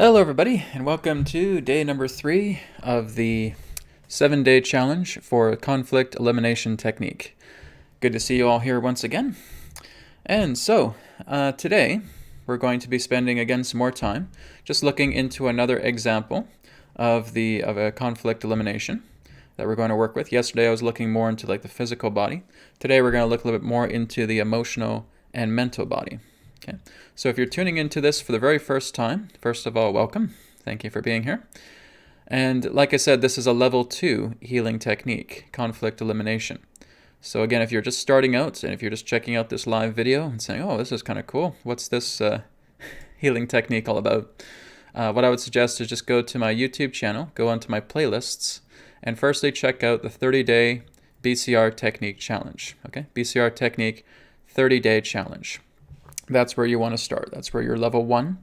Hello everybody, and welcome to day number 3 of the 7-day challenge for conflict elimination technique. Good to see you all here once again. And so, today we're going to be spending again some more time just looking into another example of a conflict elimination that we're going to work with. Yesterday I was looking more into like the physical body. Today we're going to look a little bit more into the emotional and mental body. Okay, so if you're tuning into this for the very first time, first of all, welcome. Thank you for being here. And like I said, this is a level 2 healing technique, conflict elimination. So again, if you're just starting out and if you're just checking out this live video and saying, oh, this is kind of cool, what's this healing technique all about? What I would suggest is just go to my YouTube channel, go onto my playlists, and firstly check out the 30-day BCR Technique challenge. Okay, BCR Technique 30-day challenge. That's where you want to start. That's where you're level 1.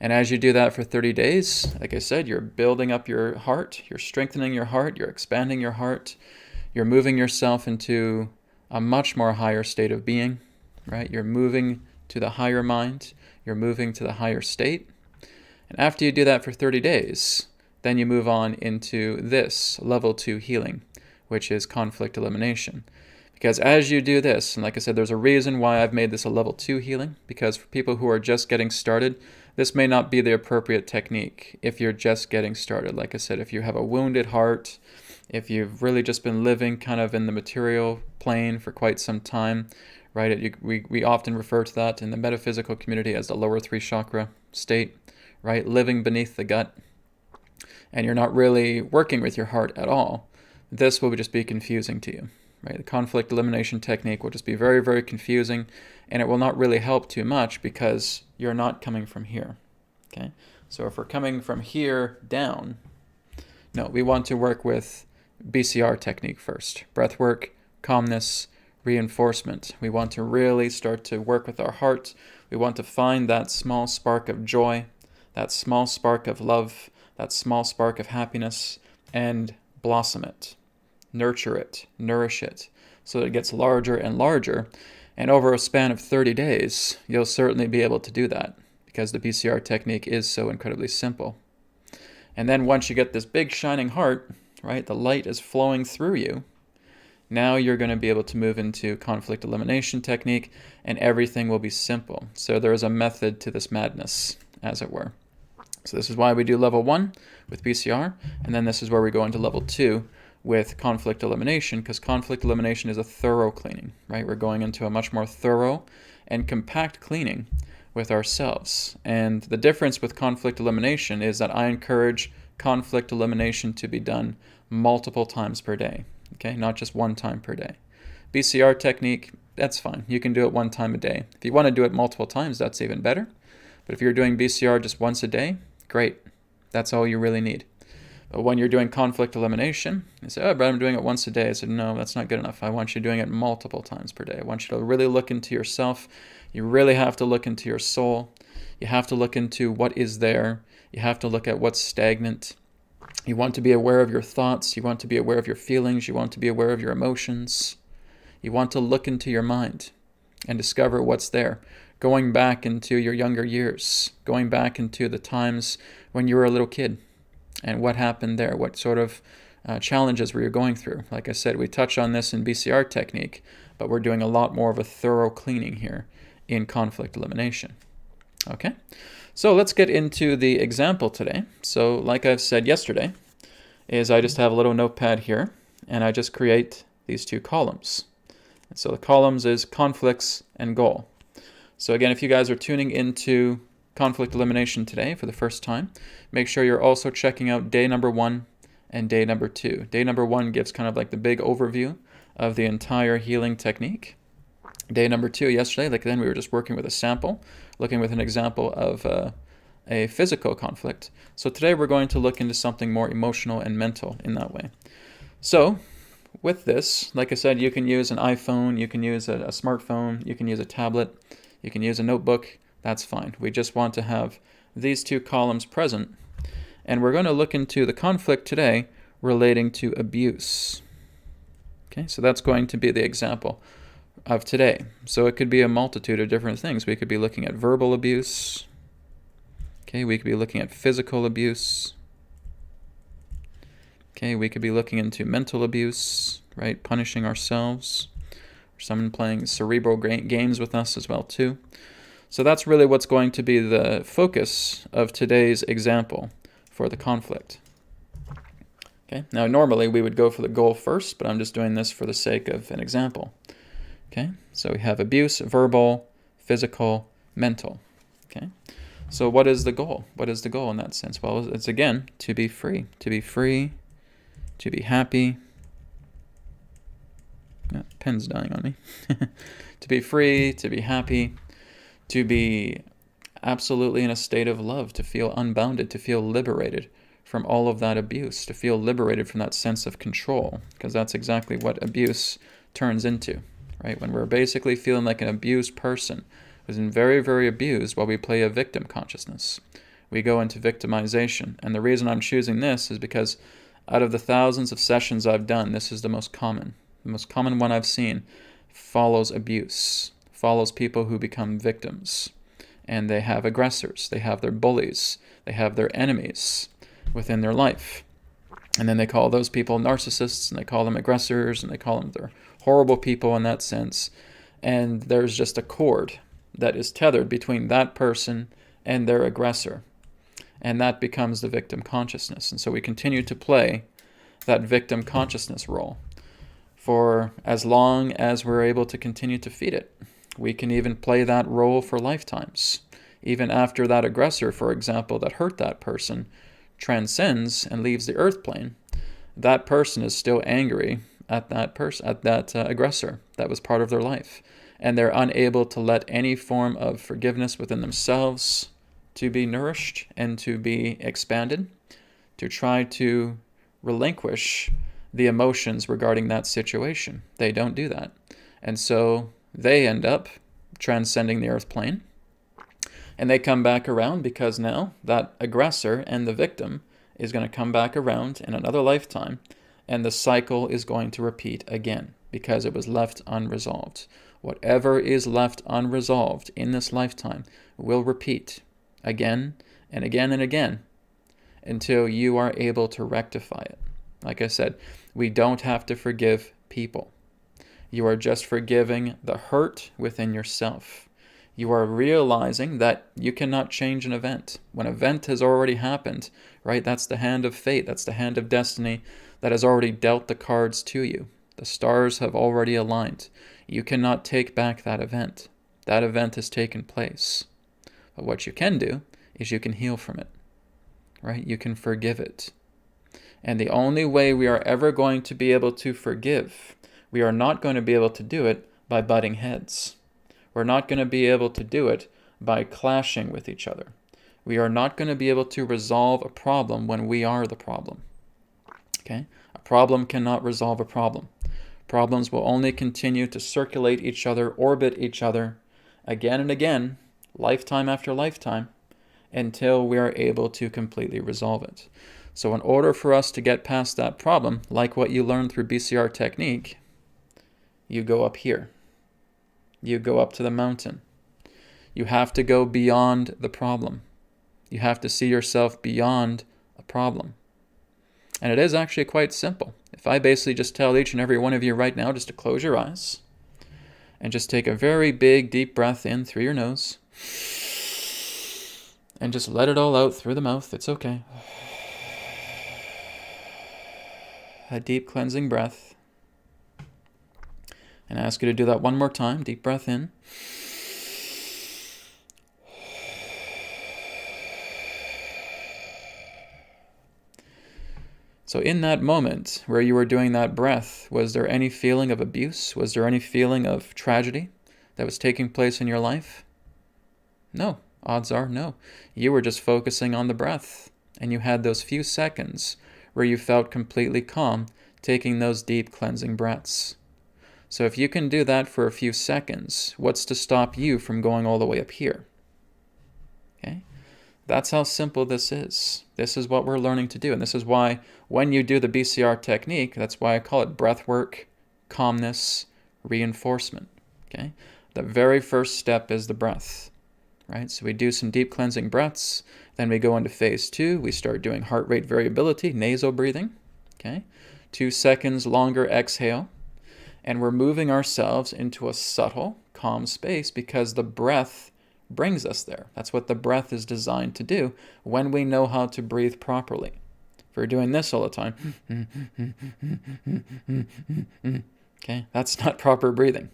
And as you do that for 30 days, like I said, you're building up your heart, you're strengthening your heart, you're expanding your heart, you're moving yourself into a much more higher state of being, right? You're moving to the higher mind, you're moving to the higher state. And after you do that for 30 days, then you move on into this level 2 healing, which is conflict elimination. Because as you do this, and like I said, there's a reason why I've made this a level 2 healing, because for people who are just getting started, this may not be the appropriate technique if you're just getting started. Like I said, if you have a wounded heart, if you've really just been living kind of in the material plane for quite some time, right? We often refer to that in the metaphysical community as the lower 3 chakra state, right? Living beneath the gut, and you're not really working with your heart at all. This will just be confusing to you. Right, the conflict elimination technique will just be very, very confusing, and it will not really help too much because you're not coming from here. Okay, so if we're coming from here down, no, we want to work with BCR technique first. Breathwork, calmness, reinforcement. We want to really start to work with our heart. We want to find that small spark of joy, that small spark of love, that small spark of happiness, and blossom it. Nurture it, nourish it, so that it gets larger and larger. And over a span of 30 days, you'll certainly be able to do that because the BCR technique is so incredibly simple. And then once you get this big shining heart, right, the light is flowing through you, now you're going to be able to move into conflict elimination technique and everything will be simple. So there is a method to this madness, as it were. So this is why we do level 1 with BCR, and then this is where we go into level 2 with conflict elimination, because conflict elimination is a thorough cleaning, right? We're going into a much more thorough and compact cleaning with ourselves. And the difference with conflict elimination is that I encourage conflict elimination to be done multiple times per day, okay? Not just one time per day. BCR technique, that's fine. You can do it one time a day. If you want to do it multiple times, that's even better. But if you're doing BCR just once a day, great. That's all you really need. But when you're doing conflict elimination, you say, oh, but I'm doing it once a day. I said, no, that's not good enough. I want you doing it multiple times per day. I want you to really look into yourself. You really have to look into your soul. You have to look into what is there. You have to look at what's stagnant. You want to be aware of your thoughts. You want to be aware of your feelings. You want to be aware of your emotions. You want to look into your mind and discover what's there. Going back into your younger years, going back into the times when you were a little kid. And what happened there? What sort of challenges were you going through? Like I said, we touch on this in BCR technique, but we're doing a lot more of a thorough cleaning here in conflict elimination. Okay, so let's get into the example today. So like I've said yesterday, is I just have a little notepad here, and I just create these 2 columns. And so the columns is conflicts and goal. So again, if you guys are tuning into conflict elimination today for the first time, make sure you're also checking out day number 1 and day number 2. Day number 1 gives kind of like the big overview of the entire healing technique. Day number 2, yesterday, like then we were just working with a sample, looking with an example of a physical conflict. So today we're going to look into something more emotional and mental in that way. So with this, like I said, you can use an iPhone, you can use a smartphone, you can use a tablet, you can use a notebook. That's fine. We just want to have these 2 columns present. And we're going to look into the conflict today relating to abuse. Okay, so that's going to be the example of today. So it could be a multitude of different things. We could be looking at verbal abuse. Okay, we could be looking at physical abuse. Okay, we could be looking into mental abuse, right? Punishing ourselves. Or someone playing cerebral games with us as well too. So that's really what's going to be the focus of today's example for the conflict. Okay, now normally we would go for the goal first, but I'm just doing this for the sake of an example. Okay, so we have abuse, verbal, physical, mental. Okay, so what is the goal? What is the goal in that sense? Well, it's again, to be free, to be free, to be happy. Oh, pen's dying on me. To be free, to be happy, to be absolutely in a state of love, to feel unbounded, to feel liberated from all of that abuse, to feel liberated from that sense of control, because that's exactly what abuse turns into, right? When we're basically feeling like an abused person who's been very, very abused while we play a victim consciousness. We go into victimization. And the reason I'm choosing this is because out of the thousands of sessions I've done, this is the most common. The most common one I've seen follows abuse, follows people who become victims. And they have aggressors, they have their bullies, they have their enemies within their life. And then they call those people narcissists, and they call them aggressors, and they call them they're horrible people in that sense. And there's just a cord that is tethered between that person and their aggressor. And that becomes the victim consciousness. And so we continue to play that victim consciousness role for as long as we're able to continue to feed it. We can even play that role for lifetimes. Even after that aggressor, for example, that hurt that person, transcends and leaves the earth plane, that person is still angry at that aggressor that was part of their life, and they're unable to let any form of forgiveness within themselves to be nourished and to be expanded, to try to relinquish the emotions regarding that situation. They don't do that, and so they end up transcending the earth plane. And they come back around because now that aggressor and the victim is going to come back around in another lifetime, and the cycle is going to repeat again because it was left unresolved. Whatever is left unresolved in this lifetime will repeat again and again and again until you are able to rectify it. Like I said, we don't have to forgive people. You are just forgiving the hurt within yourself. You are realizing that you cannot change an event. When an event has already happened, right, that's the hand of fate, that's the hand of destiny that has already dealt the cards to you. The stars have already aligned. You cannot take back that event. That event has taken place. But what you can do is you can heal from it, right? You can forgive it. And the only way we are ever going to be able to forgive, we are not going to be able to do it by butting heads. We're not going to be able to do it by clashing with each other. We are not going to be able to resolve a problem when we are the problem. Okay? A problem cannot resolve a problem. Problems will only continue to circulate each other, orbit each other, again and again, lifetime after lifetime, until we are able to completely resolve it. So in order for us to get past that problem, like what you learned through BCR Technique, you go up here. You go up to the mountain. You have to go beyond the problem. You have to see yourself beyond a problem. And it is actually quite simple. If I basically just tell each and every one of you right now just to close your eyes and just take a very big, deep breath in through your nose and just let it all out through the mouth, it's okay. A deep cleansing breath. And I ask you to do that one more time. Deep breath in. So in that moment where you were doing that breath, was there any feeling of abuse? Was there any feeling of tragedy that was taking place in your life? No. Odds are no. You were just focusing on the breath. And you had those few seconds where you felt completely calm, taking those deep cleansing breaths. So if you can do that for a few seconds, what's to stop you from going all the way up here? Okay? That's how simple this is. This is what we're learning to do. And this is why when you do the BCR technique, that's why I call it breathwork, calmness, reinforcement. Okay? The very first step is the breath. Right? So we do some deep cleansing breaths. Then we go into phase 2. We start doing heart rate variability, nasal breathing. Okay, 2 seconds longer exhale. And we're moving ourselves into a subtle, calm space because the breath brings us there. That's what the breath is designed to do when we know how to breathe properly. If we're doing this all the time, okay, that's not proper breathing.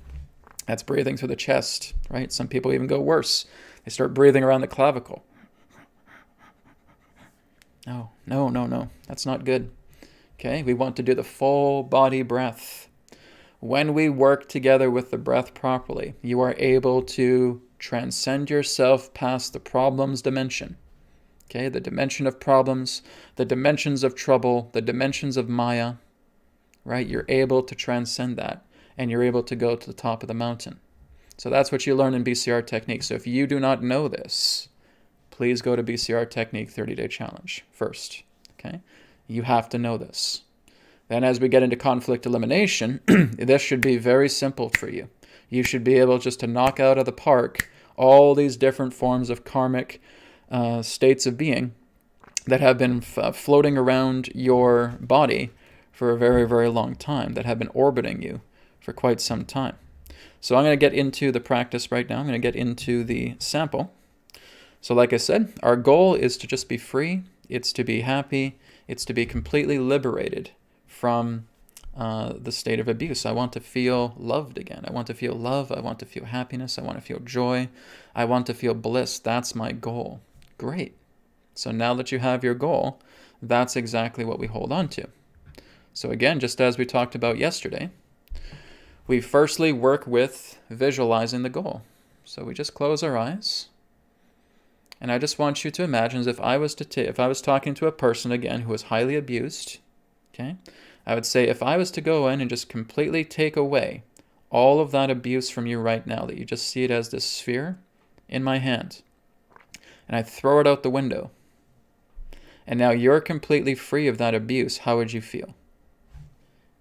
That's breathing through the chest, right? Some people even go worse. They start breathing around the clavicle. No. That's not good. Okay, we want to do the full body breath. When we work together with the breath properly, you are able to transcend yourself past the problems dimension. Okay, the dimension of problems, the dimensions of trouble, the dimensions of Maya, right? You're able to transcend that, and you're able to go to the top of the mountain. So that's what you learn in BCR Technique. So if you do not know this, please go to BCR Technique 30-Day Challenge first. Okay, you have to know this. Then as we get into conflict elimination, this should be very simple for you. You should be able just to knock out of the park all these different forms of karmic states of being that have been floating around your body for a very, very long time, that have been orbiting you for quite some time. So I'm going to get into the practice right now. I'm going to get into the sample. So like I said, our goal is to just be free. It's to be happy. It's to be completely liberated from the state of abuse. I want to feel loved again. I want to feel love. I want to feel happiness. I want to feel joy. I want to feel bliss. That's my goal. Great. So now that you have your goal, that's exactly what we hold on to. So again, just as we talked about yesterday, we firstly work with visualizing the goal. So we just close our eyes. And I just want you to imagine as if I was talking to a person again who was highly abused, okay? I would say if I was to go in and just completely take away all of that abuse from you right now, that you just see it as this sphere in my hand, and I throw it out the window, and now you're completely free of that abuse, how would you feel?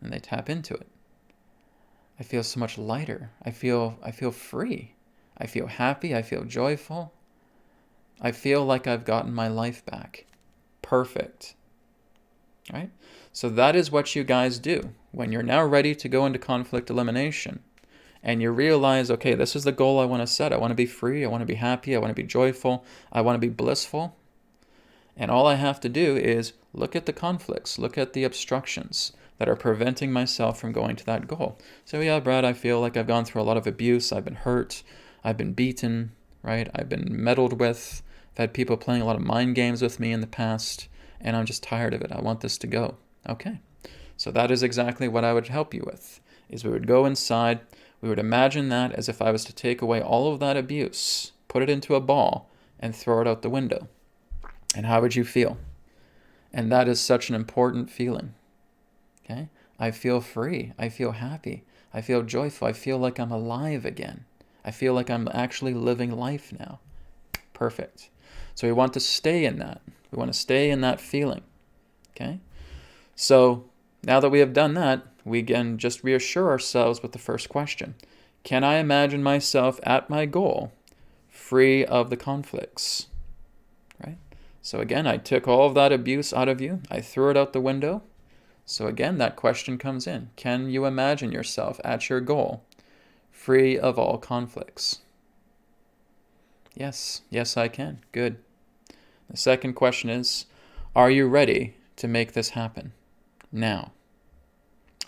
And they tap into it. I feel so much lighter. I feel free. I feel happy. I feel joyful. I feel like I've gotten my life back. Perfect. Right? So that is what you guys do. When you're now ready to go into conflict elimination and you realize, okay, this is the goal I want to set. I want to be free. I want to be happy. I want to be joyful. I want to be blissful. And all I have to do is look at the conflicts, look at the obstructions that are preventing myself from going to that goal. So yeah, Brad, I feel like I've gone through a lot of abuse. I've been hurt. I've been beaten, right? I've been meddled with. I've had people playing a lot of mind games with me in the past, and I'm just tired of it. I want this to go. Okay. So that is exactly what I would help you with, is we would go inside, we would imagine that as if I was to take away all of that abuse, put it into a ball, and throw it out the window. And how would you feel? And that is such an important feeling. Okay? I feel free. I feel happy. I feel joyful. I feel like I'm alive again. I feel like I'm actually living life now. Perfect. So we want to stay in that. We want to stay in that feeling. Okay? So now that we have done that, we can just reassure ourselves with the first question. Can I imagine myself at my goal, free of the conflicts? Right? So again, I took all of that abuse out of you. I threw it out the window. So again, that question comes in. Can you imagine yourself at your goal, free of all conflicts? Yes. Yes, I can. Good. The second question is, are you ready to make this happen now?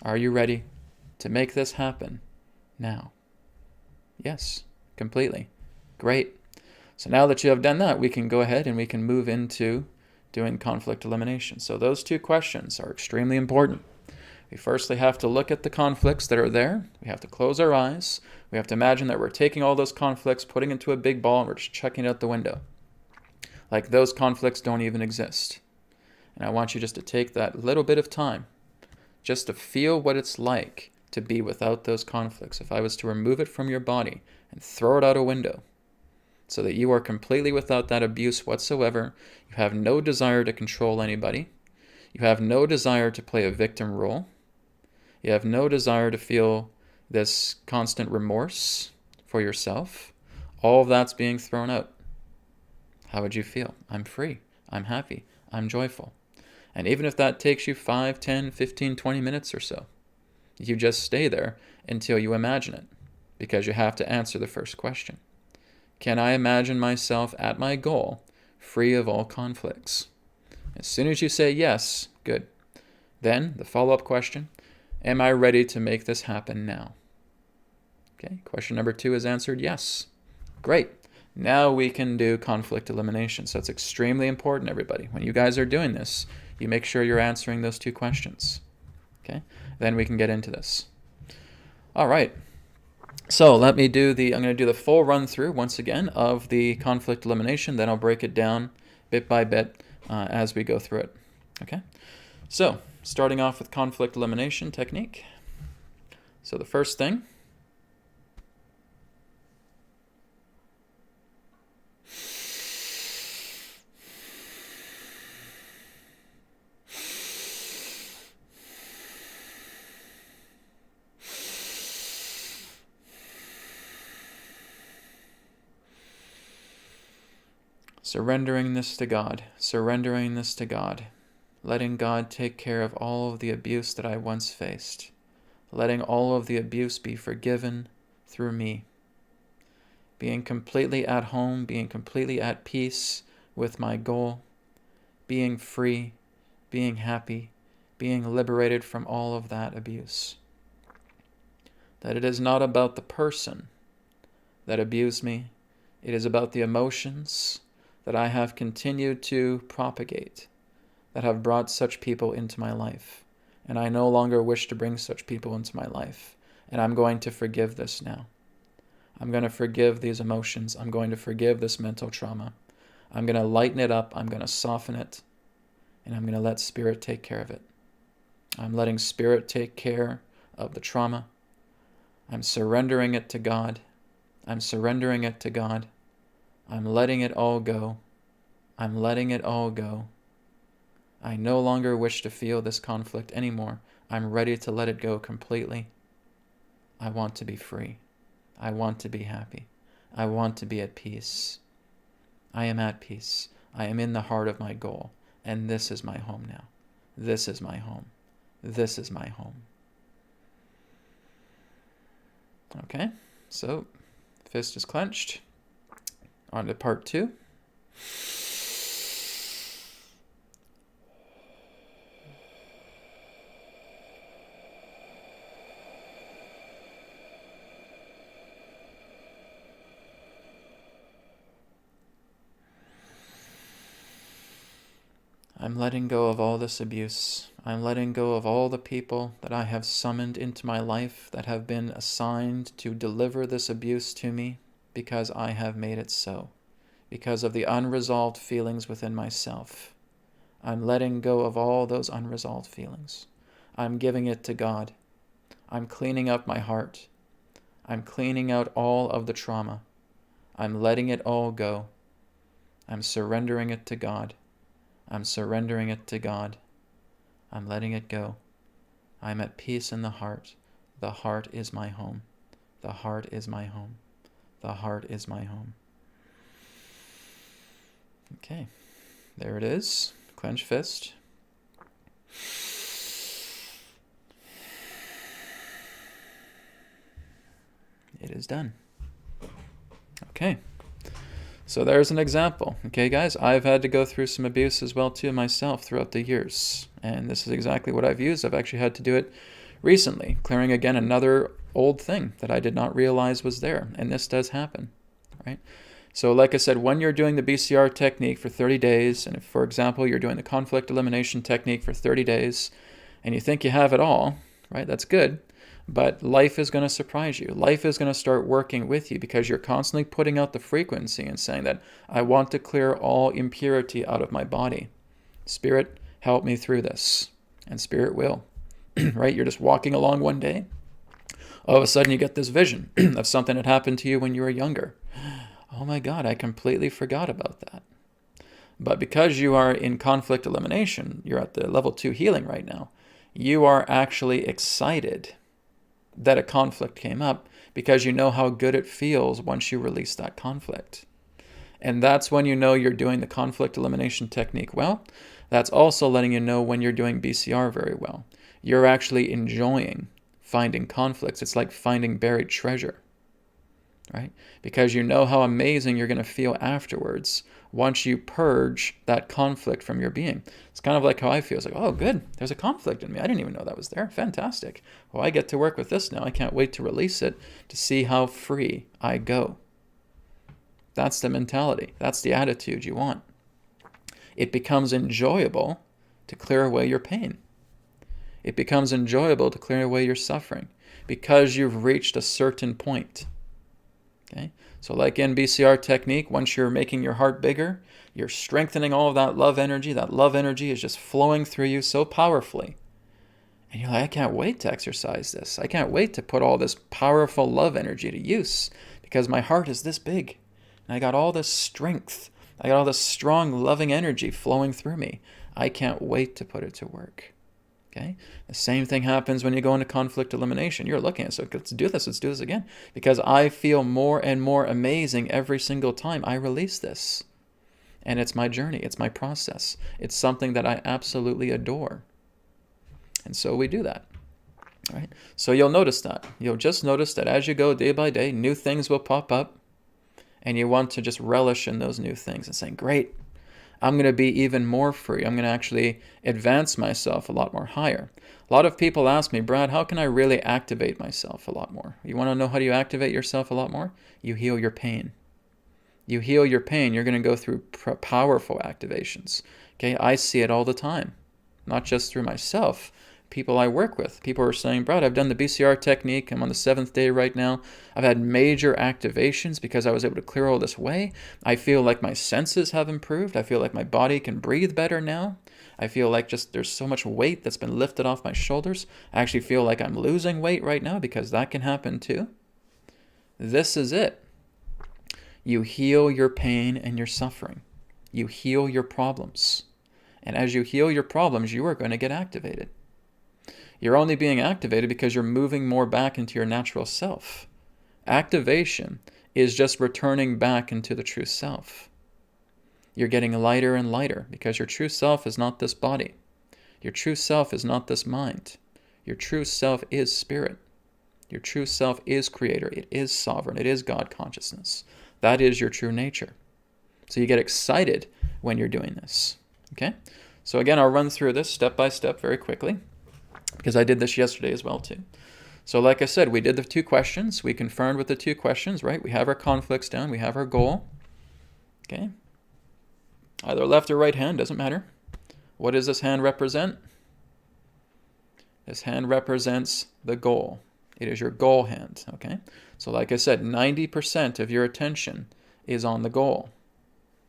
Are you ready to make this happen now? Yes, completely. Great. So now that you have done that, we can go ahead and we can move into doing conflict elimination. So those two questions are extremely important. We firstly have to look at the conflicts that are there. We have to close our eyes. We have to imagine that we're taking all those conflicts, putting into a big ball, and we're just chucking it out the window. Like those conflicts don't even exist. And I want you just to take that little bit of time just to feel what it's like to be without those conflicts. If I was to remove it from your body and throw it out a window so that you are completely without that abuse whatsoever, you have no desire to control anybody, you have no desire to play a victim role, you have no desire to feel this constant remorse for yourself, all of that's being thrown out. How would you feel? I'm free. I'm happy. I'm joyful. And even if that takes you 5, 10, 15, 20 minutes or so, you just stay there until you imagine it, because you have to answer the first question. Can I imagine myself at my goal, free of all conflicts? As soon as you say yes, good. Then the follow-up question, am I ready to make this happen now? Okay, question number 2 is answered yes. Great. Now we can do conflict elimination. So it's extremely important, everybody. When you guys are doing this, you make sure you're answering those 2 questions. Okay, then we can get into this. All right. So let me I'm going to do the full run through once again of the conflict elimination. Then I'll break it down bit by bit as we go through it. Okay. So starting off with conflict elimination technique. So the first thing, surrendering this to God, surrendering this to God, letting God take care of all of the abuse that I once faced, letting all of the abuse be forgiven through me, being completely at home, being completely at peace with my goal, being free, being happy, being liberated from all of that abuse. That it is not about the person that abused me, it is about the emotions that I have continued to propagate, that have brought such people into my life. And I no longer wish to bring such people into my life. And I'm going to forgive this now. I'm going to forgive these emotions. I'm going to forgive this mental trauma. I'm going to lighten it up. I'm going to soften it. And I'm going to let Spirit take care of it. I'm letting Spirit take care of the trauma. I'm surrendering it to God. I'm surrendering it to God. I'm letting it all go. I'm letting it all go. I no longer wish to feel this conflict anymore. I'm ready to let it go completely. I want to be free. I want to be happy. I want to be at peace. I am at peace. I am in the heart of my goal. And this is my home now. This is my home. This is my home. Okay, so fist is clenched. On to part 2. I'm letting go of all this abuse. I'm letting go of all the people that I have summoned into my life that have been assigned to deliver this abuse to me because I have made it so, because of the unresolved feelings within myself. I'm letting go of all those unresolved feelings. I'm giving it to God. I'm cleaning up my heart. I'm cleaning out all of the trauma. I'm letting it all go. I'm surrendering it to God. I'm surrendering it to God. I'm letting it go. I'm at peace in the heart. The heart is my home. The heart is my home. The heart is my home. Okay, there it is. Clench fist. It is done. Okay. So there's an example. Okay, guys, I've had to go through some abuse as well, too, myself throughout the years. And this is exactly what I've used. I've actually had to do it recently, clearing again another old thing that I did not realize was there. And this does happen, right? So like I said, when you're doing the BCR technique for 30 days, and if, for example, you're doing the conflict elimination technique for 30 days, and you think you have it all, right, that's good. But life is going to surprise you. Life is going to start working with you because you're constantly putting out the frequency and saying that I want to clear all impurity out of my body. Spirit, help me through this. And Spirit will, right? You're just walking along one day. All of a sudden you get this vision of something that happened to you when you were younger. Oh my God, I completely forgot about that. But because you are in conflict elimination, you're at the level 2 healing right now, you are actually excited that a conflict came up because you know how good it feels once you release that conflict. And that's when you know you're doing the conflict elimination technique well. That's also letting you know when you're doing BCR very well. You're actually enjoying finding conflicts. It's like finding buried treasure, right? Because you know how amazing you're going to feel afterwards once you purge that conflict from your being. It's kind of like how I feel. It's like, oh, good, there's a conflict in me. I didn't even know that was there. Fantastic. Well, I get to work with this now. I can't wait to release it to see how free I go. That's the mentality. That's the attitude you want. It becomes enjoyable to clear away your pain. It becomes enjoyable to clear away your suffering because you've reached a certain point. Okay? So like in BCR technique, once you're making your heart bigger, you're strengthening all of that love energy. That love energy is just flowing through you so powerfully. And you're like, I can't wait to exercise this. I can't wait to put all this powerful love energy to use because my heart is this big. And I got all this strength. I got all this strong, loving energy flowing through me. I can't wait to put it to work. Okay? The same thing happens when you go into conflict elimination. You're looking at it, so let's do this again. Because I feel more and more amazing every single time I release this. And it's my journey. It's my process. It's something that I absolutely adore. And so we do that. Right? So you'll notice that. You'll just notice that as you go day by day, new things will pop up. And you want to just relish in those new things and saying, great, I'm going to be even more free. I'm going to actually advance myself a lot more higher. A lot of people ask me, Brad, how can I really activate myself a lot more? You want to know how do you activate yourself a lot more? You heal your pain. You heal your pain, you're going to go through powerful activations. Okay, I see it all the time, not just through myself. People I work with, people are saying, Brad, I've done the BCR technique. I'm on the 7th day right now. I've had major activations because I was able to clear all this away. I feel like my senses have improved. I feel like my body can breathe better now. I feel like just there's so much weight that's been lifted off my shoulders. I actually feel like I'm losing weight right now because that can happen too. This is it. You heal your pain and your suffering. You heal your problems. And as you heal your problems, you are going to get activated. You're only being activated because you're moving more back into your natural self. Activation is just returning back into the true self. You're getting lighter and lighter because your true self is not this body. Your true self is not this mind. Your true self is spirit. Your true self is creator. It is sovereign. It is God consciousness. That is your true nature. So you get excited when you're doing this. Okay? So again, I'll run through this step by step very quickly, because I did this yesterday as well too. So like I said, we did the 2 questions. We confirmed with the 2 questions, right? We have our conflicts down. We have our goal. Okay? Either left or right hand, doesn't matter. What does this hand represent? This hand represents the goal. It is your goal hand, okay? So like I said, 90% of your attention is on the goal,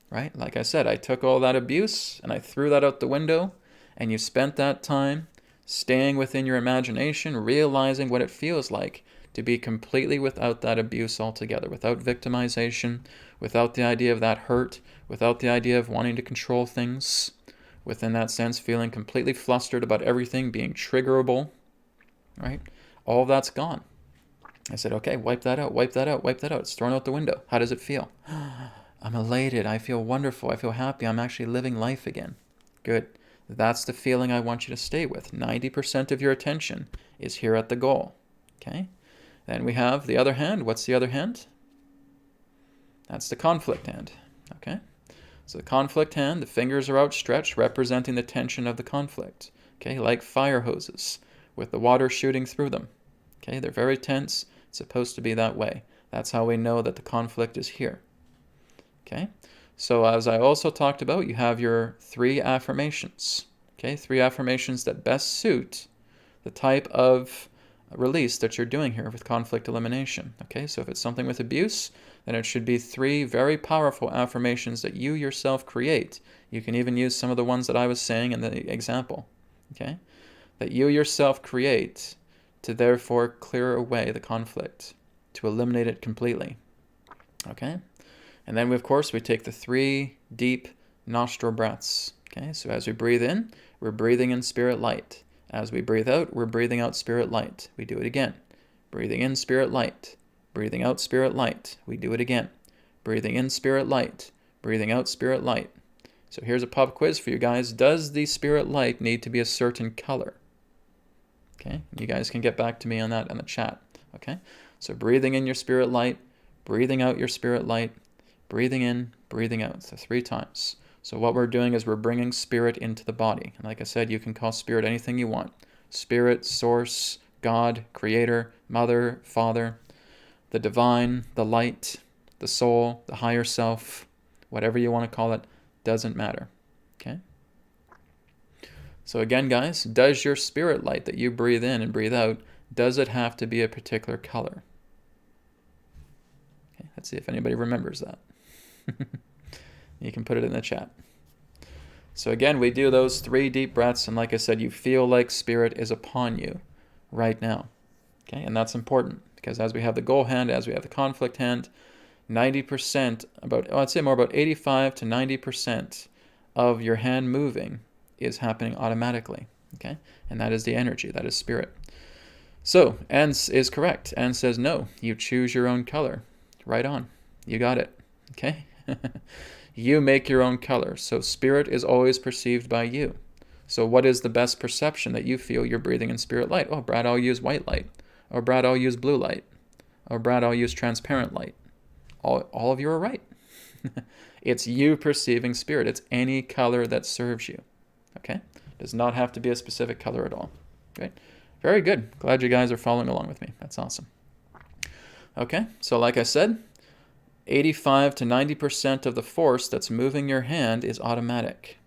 right? Like I said, I took all that abuse and I threw that out the window, and you spent that time staying within your imagination, realizing what it feels like to be completely without that abuse altogether, without victimization, without the idea of that hurt, without the idea of wanting to control things, within that sense, feeling completely flustered about everything, being triggerable, right? All of that's gone. I said, okay, wipe that out, wipe that out, wipe that out. It's thrown out the window. How does it feel? I'm elated. I feel wonderful. I feel happy. I'm actually living life again. Good. That's the feeling I want you to stay with. 90% of your attention is here at the goal. Okay? Then we have the other hand. What's the other hand? That's the conflict hand. Okay? So the conflict hand, the fingers are outstretched, representing the tension of the conflict. Okay? Like fire hoses with the water shooting through them. Okay? They're very tense. It's supposed to be that way. That's how we know that the conflict is here. Okay? So as I also talked about, you have your 3 affirmations. Okay, 3 affirmations that best suit the type of release that you're doing here with conflict elimination. Okay, so if it's something with abuse, then it should be 3 very powerful affirmations that you yourself create. You can even use some of the ones that I was saying in the example. Okay, that you yourself create to therefore clear away the conflict, to eliminate it completely. Okay. And then, of course, we take the 3 deep nostril breaths. Okay, so as we breathe in, we're breathing in spirit light. As we breathe out, we're breathing out spirit light. We do it again. Breathing in spirit light. Breathing out spirit light. We do it again. Breathing in spirit light. breathing out spirit light. So here's a pop quiz for you guys. Does the spirit light need to be a certain color? Okay, you guys can get back to me on that in the chat. Okay, so breathing in your spirit light, breathing out your spirit light, breathing in, breathing out. So 3 times. So what we're doing is we're bringing spirit into the body. And like I said, you can call spirit anything you want. Spirit, source, God, creator, mother, father, the divine, the light, the soul, the higher self, whatever you want to call it, doesn't matter. Okay? So again, guys, does your spirit light that you breathe in and breathe out, does it have to be a particular color? Okay, let's see if anybody remembers that. You can put it in the chat. So again, we do those 3 deep breaths, and like I said, you feel like spirit is upon you right now. Okay, and that's important because as we have the goal hand, as we have the conflict hand, 90%, I'd say more about 85 to 90% of your hand moving is happening automatically. Okay, and that is the energy, that is spirit. So, Anne is correct. Anne says no, you choose your own color. Right on. You got it. Okay? You make your own color. So spirit is always perceived by you. So what is the best perception that you feel you're breathing in spirit light? Oh, Brad, I'll use white light. Or Brad, I'll use blue light. Or Brad, I'll use transparent light. All of you are right. It's you perceiving spirit. It's any color that serves you. Okay? Does not have to be a specific color at all. Great. Very good. Glad you guys are following along with me. That's awesome. Okay, so like I said, 85 to 90% of the force that's moving your hand is automatic.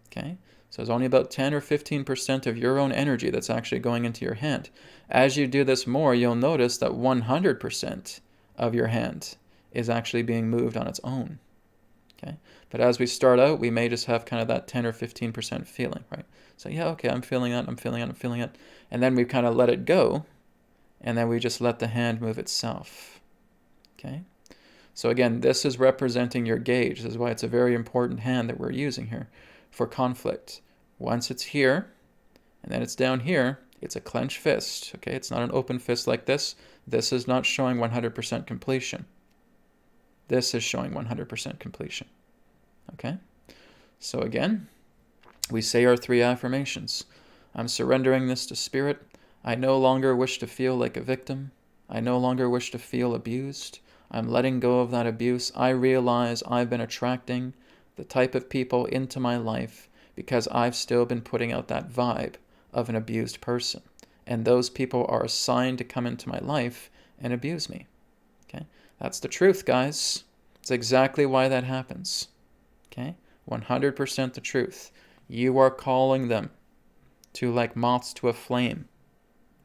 Okay, so there's only about 10 or 15% of your own energy that's actually going into your hand. As you do this more, you'll notice that 100% of your hand is actually being moved on its own. Okay, but as we start out, we may just have kind of that 10 or 15% feeling, right? So yeah, okay, I'm feeling it, I'm feeling it, I'm feeling it. And then we kind of let it go, and then we just let the hand move itself. Okay? So again, this is representing your gauge. This is why it's a very important hand that we're using here for conflict. Once it's here, and then it's down here, it's a clenched fist. Okay? It's not an open fist like this. This is not showing 100% completion. This is showing 100% completion. Okay? So again, we say our 3 affirmations. I'm surrendering this to spirit. I no longer wish to feel like a victim. I no longer wish to feel abused. I'm letting go of that abuse. I realize I've been attracting the type of people into my life because I've still been putting out that vibe of an abused person. And those people are assigned to come into my life and abuse me. Okay? That's the truth, guys. It's exactly why that happens. Okay? 100% the truth. You are calling them to like moths to a flame.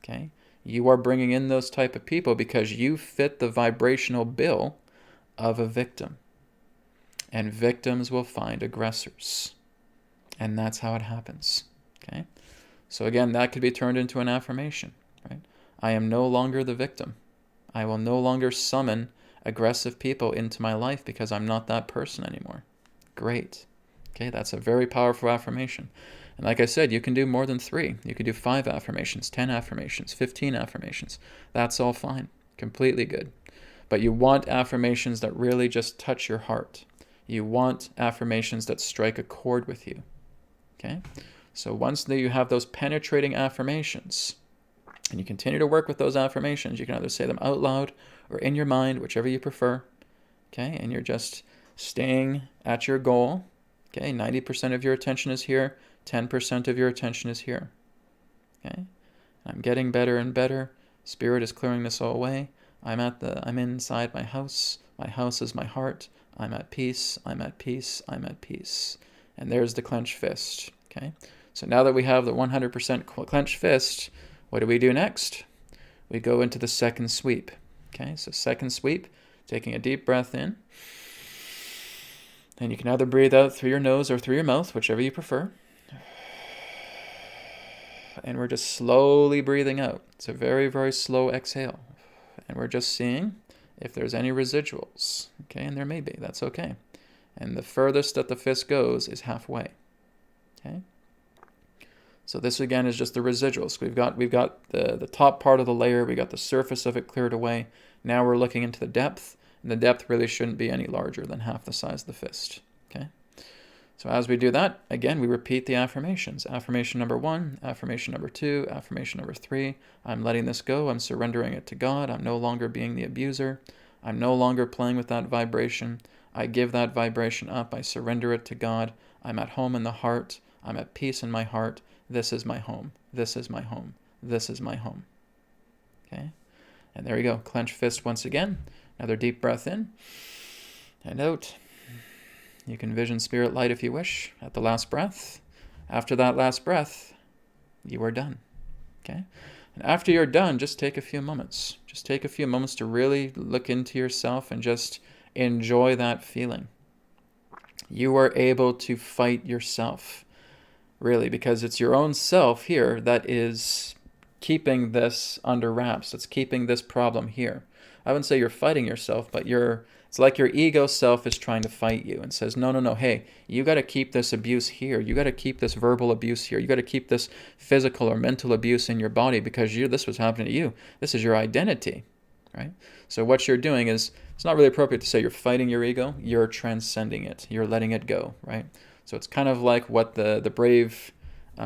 Okay? You are bringing in those type of people because you fit the vibrational bill of a victim. And victims will find aggressors. And that's how it happens. Okay? So again, that could be turned into an affirmation, right? I am no longer the victim. I will no longer summon aggressive people into my life because I'm not that person anymore. Great. Okay, that's a very powerful affirmation. And like I said, you can do more than 3. You could do 5 affirmations, 10 affirmations, 15 affirmations. That's all fine. Completely good. But you want affirmations that really just touch your heart. You want affirmations that strike a chord with you. Okay? So once you have those penetrating affirmations, and you continue to work with those affirmations, you can either say them out loud or in your mind, whichever you prefer. Okay? And you're just staying at your goal. Okay? 90% of your attention is here. 10% of your attention is here. Okay? I'm getting better and better. Spirit is clearing this all away. I'm inside my house. My house is my heart. I'm at peace. I'm at peace. I'm at peace. And there's the clenched fist. Okay? So now that we have the 100% clenched fist, what do we do next? We go into the second sweep. Okay? So second sweep, taking a deep breath in. And you can either breathe out through your nose or through your mouth, whichever you prefer. And we're just slowly breathing out. It's a very, very slow exhale. And we're just seeing if there's any residuals. Okay, and there may be. That's okay. And the furthest that the fist goes is halfway. Okay? So this again is just the residuals. We've got the top part of the layer. We got the surface of it cleared away. Now we're looking into the depth. And the depth really shouldn't be any larger than half the size of the fist. Okay? So as we do that, again, we repeat the affirmations. Affirmation number 1, affirmation number 2, affirmation number 3. I'm letting this go. I'm surrendering it to God. I'm no longer being the abuser. I'm no longer playing with that vibration. I give that vibration up. I surrender it to God. I'm at home in the heart. I'm at peace in my heart. This is my home. This is my home. This is my home. Okay? And there you go. Clench fist once again. Another deep breath in and out. You can vision spirit light if you wish at the last breath. After that last breath, you are done. Okay? And after you're done, just take a few moments. Just take a few moments to really look into yourself and just enjoy that feeling. You are able to fight yourself, really, because it's your own self here that is keeping this under wraps. It's keeping this problem here. I wouldn't say you're fighting yourself, but it's like your ego self is trying to fight you and says, no, no, no, hey, you got to keep this abuse here. You got to keep this verbal abuse here. You got to keep this physical or mental abuse in your body because this was happening to you. This is your identity, right? So what you're doing is, it's not really appropriate to say you're fighting your ego. You're transcending it. You're letting it go, right? So it's kind of like what the brave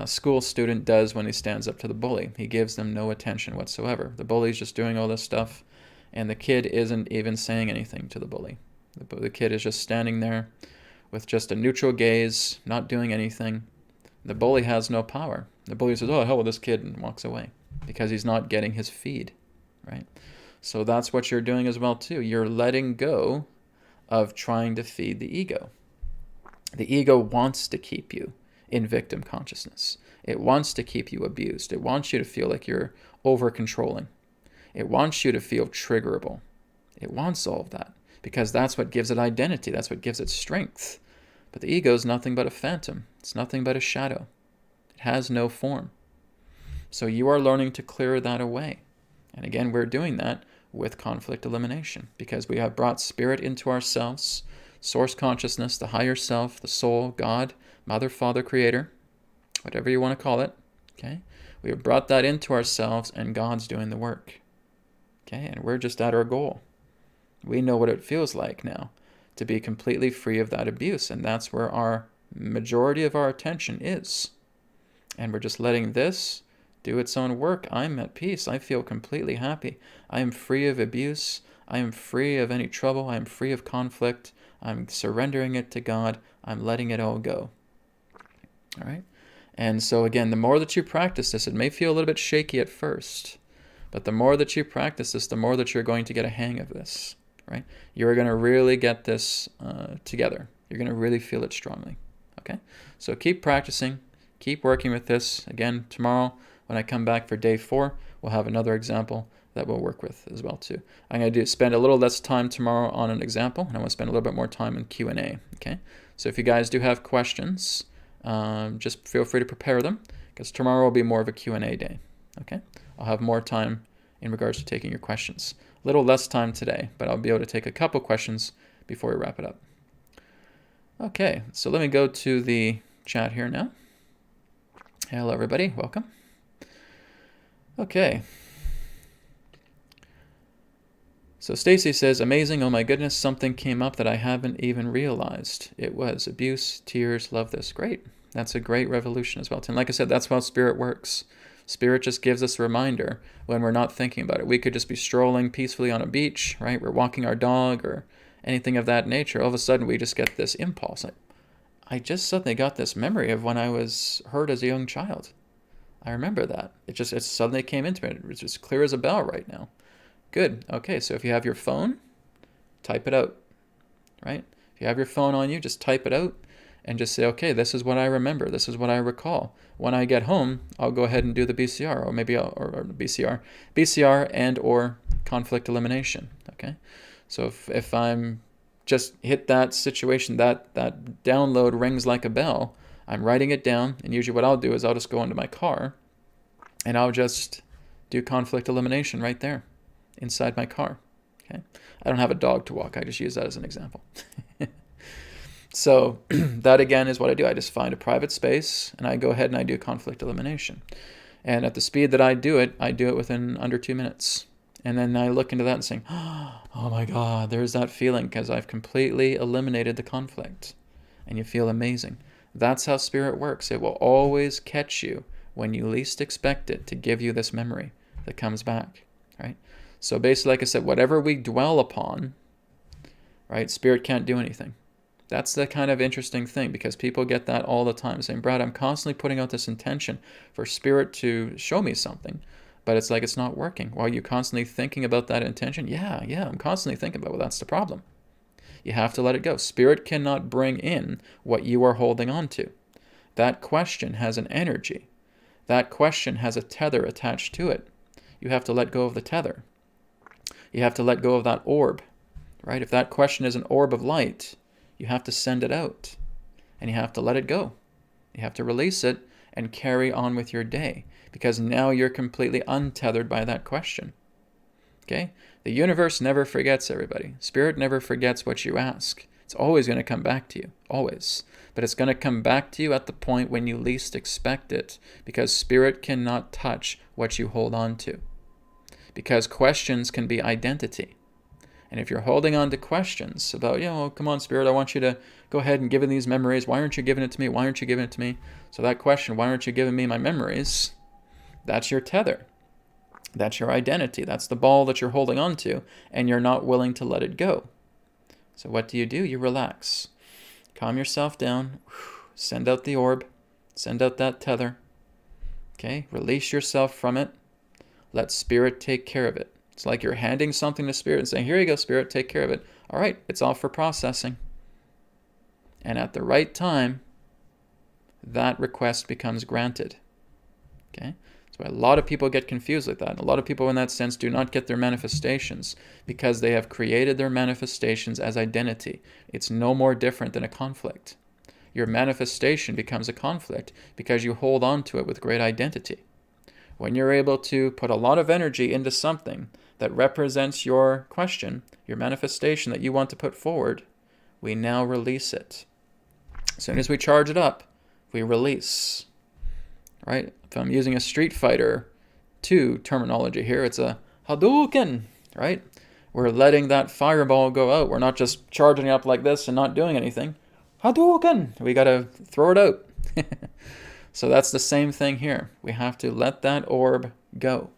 school student does when he stands up to the bully. He gives them no attention whatsoever. The bully's just doing all this stuff, and the kid isn't even saying anything to the bully. The kid is just standing there with just a neutral gaze, not doing anything. The bully has no power. The bully says, oh, hell with this kid, and walks away because he's not getting his feed, right? So that's what you're doing as well, too. You're letting go of trying to feed the ego. The ego wants to keep you in victim consciousness. It wants to keep you abused. It wants you to feel like you're over-controlling. It wants you to feel triggerable. It wants all of that because that's what gives it identity. That's what gives it strength. But the ego is nothing but a phantom. It's nothing but a shadow. It has no form. So you are learning to clear that away. And again, we're doing that with conflict elimination because we have brought spirit into ourselves, source consciousness, the higher self, the soul, God, Mother, Father, Creator, whatever you want to call it. Okay? We have brought that into ourselves and God's doing the work. Okay? And we're just at our goal. We know what it feels like now to be completely free of that abuse. And that's where our majority of our attention is. And we're just letting this do its own work. I'm at peace. I feel completely happy. I am free of abuse. I am free of any trouble. I am free of conflict. I'm surrendering it to God. I'm letting it all go. All right? And so again, the more that you practice this, it may feel a little bit shaky at first, but the more that you practice this, the more that you're going to get a hang of this, right? You're going to really get this together. You're going to really feel it strongly, okay? So keep practicing. Keep working with this. Again, tomorrow, when I come back for day 4, we'll have another example that we'll work with as well too. I'm going to spend a little less time tomorrow on an example, and I want to spend a little bit more time in Q&A, okay? So if you guys do have questions, just feel free to prepare them, because tomorrow will be more of a Q&A day, okay? I'll have more time in regards to taking your questions. A little less time today, but I'll be able to take a couple questions before we wrap it up. Okay, so let me go to the chat here now. Hello, everybody. Welcome. Okay. So Stacy says, amazing. Oh my goodness, something came up that I haven't even realized. It was abuse, tears, love this. Great. That's a great revolution as well. And like I said, that's how spirit works. Spirit just gives us a reminder when we're not thinking about it. We could just be strolling peacefully on a beach, right? We're walking our dog or anything of that nature. All of a sudden, we just get this impulse. I just suddenly got this memory of when I was hurt as a young child. I remember that. It suddenly came into me. It's just clear as a bell right now. Good. Okay, so if you have your phone, type it out, right? If you have your phone on you, just type it out and just say, okay, this is what I remember. This is what I recall. When I get home, I'll go ahead and do the BCR, or maybe BCR and or conflict elimination, okay? So if I'm just hit that situation, that download rings like a bell, I'm writing it down, and usually what I'll do is I'll just go into my car and I'll just do conflict elimination right there inside my car, okay? I don't have a dog to walk. I just use that as an example. So that again is what I do. I just find a private space and I go ahead and I do conflict elimination. And at the speed that I do it within under 2 minutes. And then I look into that and saying, oh my God, there's that feeling because I've completely eliminated the conflict. And you feel amazing. That's how spirit works. It will always catch you when you least expect it to give you this memory that comes back, right? So basically, like I said, whatever we dwell upon, right, spirit can't do anything. That's the kind of interesting thing, because people get that all the time, saying, Brad, I'm constantly putting out this intention for spirit to show me something, but it's like it's not working. While you're constantly thinking about that intention, yeah, I'm constantly thinking about it. Well, that's the problem. You have to let it go. Spirit cannot bring in what you are holding on to. That question has an energy. That question has a tether attached to it. You have to let go of the tether. You have to let go of that orb, right? If that question is an orb of light, you have to send it out, and you have to let it go. You have to release it and carry on with your day, because now you're completely untethered by that question. Okay? The universe never forgets, everybody. Spirit never forgets what you ask. It's always going to come back to you, always. But it's going to come back to you at the point when you least expect it, because spirit cannot touch what you hold on to. Because questions can be identity. And if you're holding on to questions about, come on, Spirit, I want you to go ahead and give it these memories. Why aren't you giving it to me? Why aren't you giving it to me? So that question, why aren't you giving me my memories? That's your tether. That's your identity. That's the ball that you're holding on to, and you're not willing to let it go. So what do? You relax. Calm yourself down. Send out the orb. Send out that tether. Okay? Release yourself from it. Let Spirit take care of it. It's like you're handing something to Spirit and saying, here you go, Spirit, take care of it. All right, it's all for processing. And at the right time, that request becomes granted. Okay? That's why a lot of people get confused like that. And a lot of people in that sense do not get their manifestations because they have created their manifestations as identity. It's no more different than a conflict. Your manifestation becomes a conflict because you hold on to it with great identity. When you're able to put a lot of energy into something that represents your question, your manifestation that you want to put forward, we now release it. As soon as we charge it up, we release. Right? If I'm using a Street Fighter 2 terminology here, it's a Hadouken, right? We're letting that fireball go out. We're not just charging it up like this and not doing anything. Hadouken! We got to throw it out. So that's the same thing here. We have to let that orb go.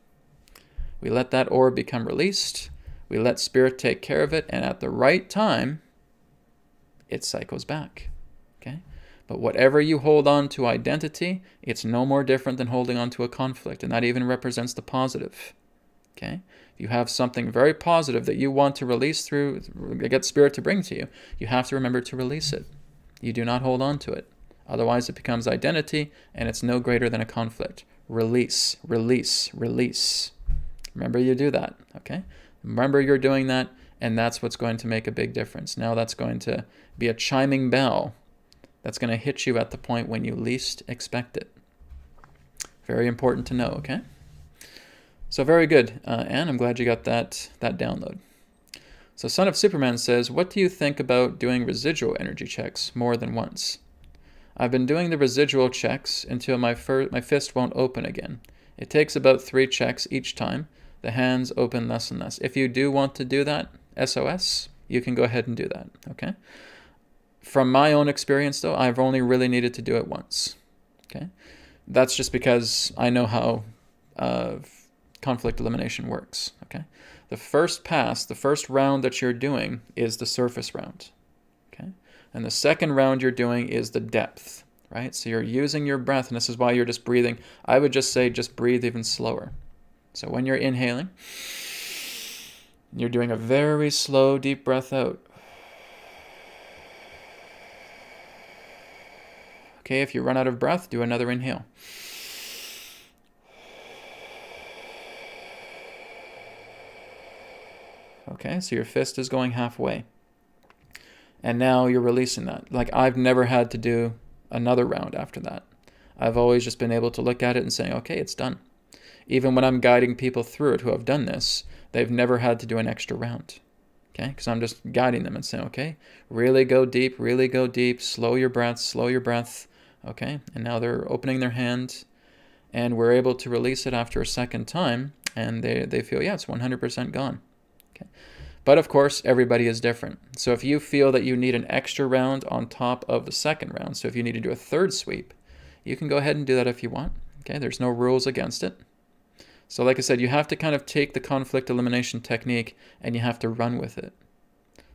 We let that orb become released. We let Spirit take care of it. And at the right time, it cycles back. Okay? But whatever you hold on to identity, it's no more different than holding on to a conflict. And that even represents the positive. Okay? If you have something very positive that you want to release through, get Spirit to bring to you, you have to remember to release it. You do not hold on to it. Otherwise, it becomes identity, and it's no greater than a conflict. Release, release, release. Remember you do that, okay? Remember you're doing that, and that's what's going to make a big difference. Now that's going to be a chiming bell that's going to hit you at the point when you least expect it. Very important to know, okay? So very good, Anne. I'm glad you got that download. So Son of Superman says, what do you think about doing residual energy checks more than once? I've been doing the residual checks until my fist won't open again. It takes about 3 checks each time. The hands open less and less. If you do want to do that, SOS, you can go ahead and do that, okay? From my own experience, though, I've only really needed to do it once, okay? That's just because I know how conflict elimination works, okay? The first pass, the first round that you're doing is the surface round, okay? And the second round you're doing is the depth, right? So you're using your breath, and this is why you're just breathing. I would just say just breathe even slower. So when you're inhaling, you're doing a very slow, deep breath out. Okay, if you run out of breath, do another inhale. Okay, so your fist is going halfway. And now you're releasing that. Like, I've never had to do another round after that. I've always just been able to look at it and say, okay, it's done. Even when I'm guiding people through it who have done this, they've never had to do an extra round. Okay? Because I'm just guiding them and saying, okay, really go deep, slow your breath. Okay? And now they're opening their hand, and we're able to release it after a second time. and they feel, yeah, it's 100% gone. Okay. But of course, everybody is different. So if you feel that you need an extra round on top of the second round, so if you need to do a third sweep, you can go ahead and do that if you want. Okay, there's no rules against it. So like I said, you have to kind of take the conflict elimination technique and you have to run with it.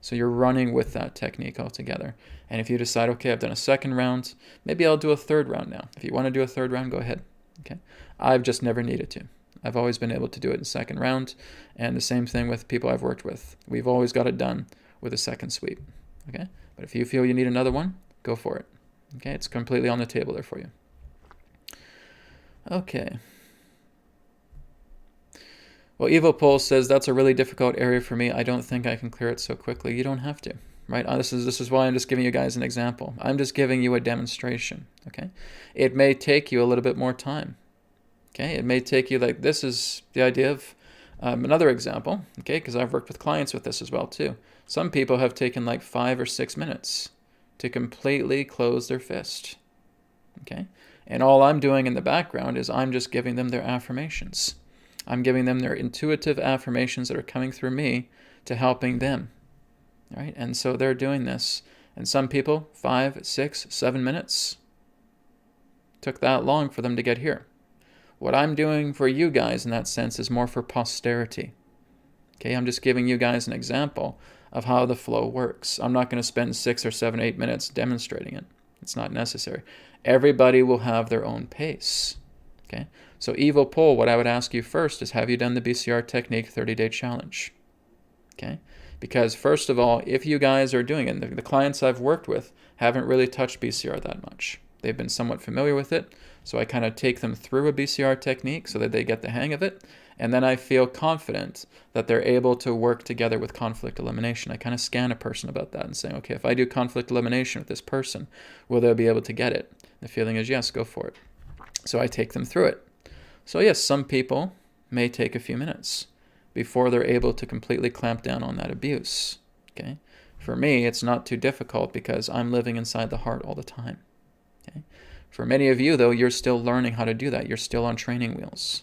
So you're running with that technique altogether. And if you decide, okay, I've done a second round, maybe I'll do a third round now. If you want to do a third round, go ahead. Okay, I've just never needed to. I've always been able to do it in second round, and the same thing with people I've worked with. We've always got it done with a second sweep. Okay, but if you feel you need another one, go for it. Okay, it's completely on the table there for you. Okay. Well, Evo Pole says, that's a really difficult area for me. I don't think I can clear it so quickly. You don't have to, right? This is why I'm just giving you guys an example. I'm just giving you a demonstration, okay? It may take you a little bit more time, okay? It may take you, like, this is the idea of another example, okay? Because I've worked with clients with this as well, too. Some people have taken like 5 or 6 minutes to completely close their fist, okay? And all I'm doing in the background is I'm just giving them their affirmations. I'm giving them their intuitive affirmations that are coming through me to helping them, right? And so they're doing this. And some people, 5, 6, 7 minutes. Took that long for them to get here. What I'm doing for you guys in that sense is more for posterity. Okay, I'm just giving you guys an example of how the flow works. I'm not going to spend 6 or 7, 8 minutes demonstrating it. It's not necessary. Everybody will have their own pace. Okay, so Evo Pole, what I would ask you first is, have you done the BCR Technique 30-day challenge? Okay, because first of all, if you guys are doing it, the clients I've worked with haven't really touched BCR that much. They've been somewhat familiar with it, so I kind of take them through a BCR technique so that they get the hang of it, and then I feel confident that they're able to work together with conflict elimination. I kind of scan a person about that and say, okay, if I do conflict elimination with this person, will they be able to get it? The feeling is yes, go for it. So I take them through it. So yes, some people may take a few minutes before they're able to completely clamp down on that abuse. Okay? For me, it's not too difficult because I'm living inside the heart all the time. Okay? For many of you, though, you're still learning how to do that. You're still on training wheels.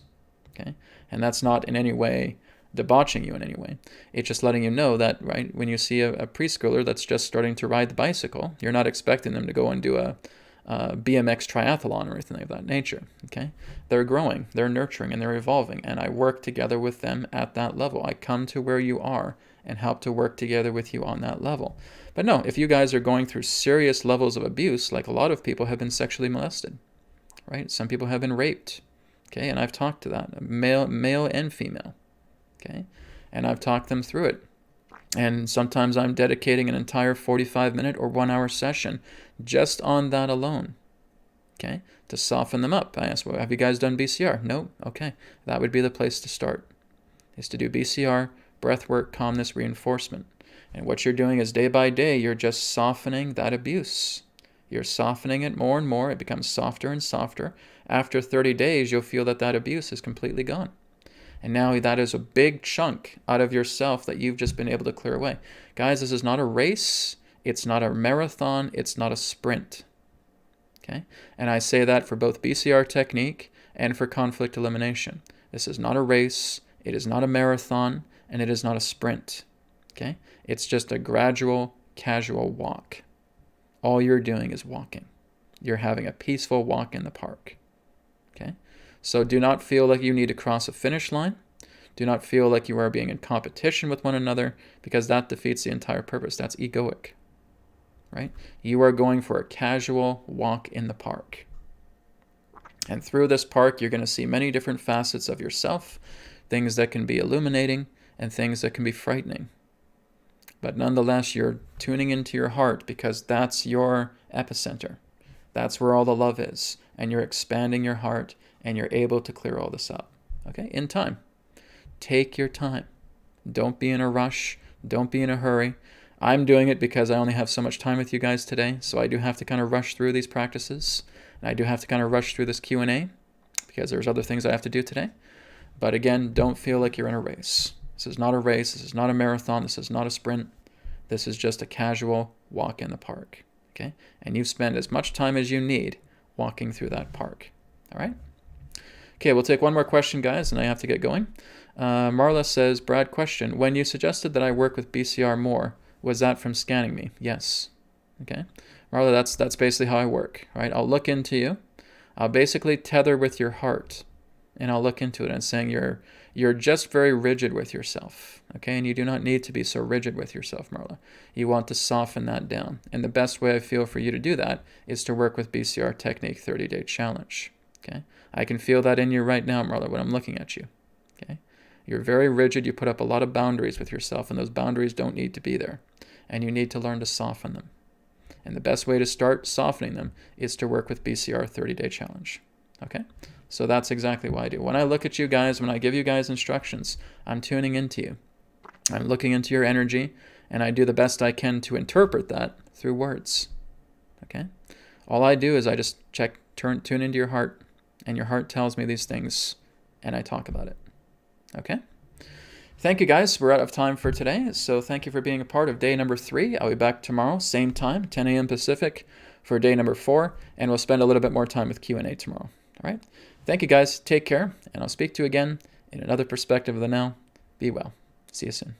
Okay? And that's not in any way debauching you in any way. It's just letting you know that, right, when you see a preschooler that's just starting to ride the bicycle, you're not expecting them to go and do a BMX triathlon or anything of that nature. Okay, they're growing, they're nurturing, and they're evolving, and I work together with them at that level. I come to where you are and help to work together with you on that level. But no, if you guys are going through serious levels of abuse, like a lot of people have been sexually molested, right? Some people have been raped, okay, and I've talked to that, male and female, okay, and I've talked them through it. And sometimes I'm dedicating an entire 45-minute or 1-hour session just on that alone, okay, to soften them up. I ask, well, have you guys done BCR? No? Okay. That would be the place to start, is to do BCR, breathwork, calmness, reinforcement. And what you're doing is day by day, you're just softening that abuse. You're softening it more and more. It becomes softer and softer. After 30 days, you'll feel that that abuse is completely gone. And now that is a big chunk out of yourself that you've just been able to clear away. Guys, this is not a race. It's not a marathon. It's not a sprint. Okay? And I say that for both BCR technique and for conflict elimination. This is not a race. It is not a marathon. And it is not a sprint. Okay? It's just a gradual, casual walk. All you're doing is walking. You're having a peaceful walk in the park. Okay? So do not feel like you need to cross a finish line. Do not feel like you are being in competition with one another, because that defeats the entire purpose. That's egoic, right? You are going for a casual walk in the park. And through this park, you're going to see many different facets of yourself, things that can be illuminating and things that can be frightening. But nonetheless, you're tuning into your heart because that's your epicenter. That's where all the love is. And you're expanding your heart and you're able to clear all this up. Okay? In time. Take your time. Don't be in a rush. Don't be in a hurry. I'm doing it because I only have so much time with you guys today, so I do have to kind of rush through these practices. And I do have to kind of rush through this Q&A because there's other things I have to do today. But again, don't feel like you're in a race. This is not a race. This is not a marathon. This is not a sprint. This is just a casual walk in the park. Okay? And you spend as much time as you need walking through that park. All right? Okay, we'll take one more question, guys, and I have to get going. Marla says, Brad, question. When you suggested that I work with BCR more, was that from scanning me? Yes. Okay. Marla, that's basically how I work, right? I'll look into you. I'll basically tether with your heart, and I'll look into it and saying you're just very rigid with yourself, okay? And you do not need to be so rigid with yourself, Marla. You want to soften that down. And the best way I feel for you to do that is to work with BCR Technique 30-Day Challenge, okay? I can feel that in you right now, Marla, when I'm looking at you, okay? You're very rigid. You put up a lot of boundaries with yourself, and those boundaries don't need to be there. And you need to learn to soften them. And the best way to start softening them is to work with BCR 30-Day Challenge, okay? So that's exactly what I do. When I look at you guys, when I give you guys instructions, I'm tuning into you. I'm looking into your energy, and I do the best I can to interpret that through words, okay? All I do is I just tune into your heart, and your heart tells me these things, and I talk about it, okay? Thank you, guys. We're out of time for today, so thank you for being a part of day number 3. I'll be back tomorrow, same time, 10 a.m. Pacific, for day number 4, and we'll spend a little bit more time with Q&A tomorrow, all right? Thank you, guys. Take care, and I'll speak to you again in another perspective of the now. Be well. See you soon.